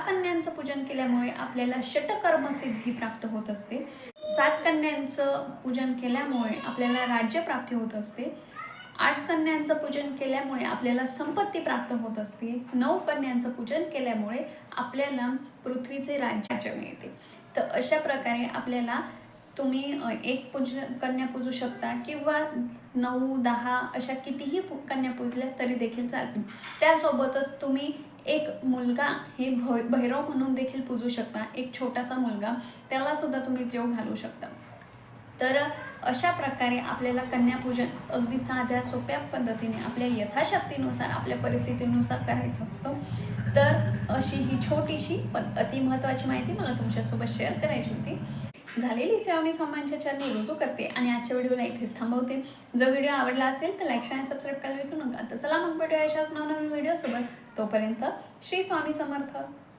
कन्यांचं पूजन केल्यामुळे आपल्याला षटकर्म सिद्धी प्राप्त होत असते। 7 कन्यांचं पूजन केल्यामुळे आपल्याला राज्य प्राप्ती होत असते। 8 कन्यांचं पूजन केल्यामुळे आपल्याला संपत्ती प्राप्त होत असते। 9 कन्यांचं पूजन केल्यामुळे आपल्याला पृथ्वीचे राज्य मिळते। तर अशा प्रकारे आपल्याला तुम्ही एक कन्या पूजू शकता किंवा 9, 10 अशा कितीही कन्या पूजल्या तरी देखील चालतील। त्यासोबतच तुम्ही एक मुलगा हे भैरव म्हणून देखील पूजू शकता। एक छोटासा मुलगा, त्याला सुद्धा तुम्ही जेव घालू शकता। तर अशा प्रकारे आपल्याला कन्यापूजन अगदी साध्या सोप्या पद्धतीने आपल्या यथाशक्तीनुसार आपल्या परिस्थितीनुसार करायचं असतं। तर अशी ही छोटीशी पण अति महत्त्वाची माहिती मला तुमच्यासोबत शेअर करायची होती। झालेली सेवा मी स्वामींच्या चरणी रुजू करते आणि आजच्या व्हिडिओला इथेच थांबवते। जर व्हिडिओ आवडला असेल तर लाईक शेअर आणि सबस्क्राईब करायला विसरू नका। तर चला मग भेटूया अशाच नवनवीन व्हिडिओसोबत। तोपर्यंत श्री स्वामी समर्थ।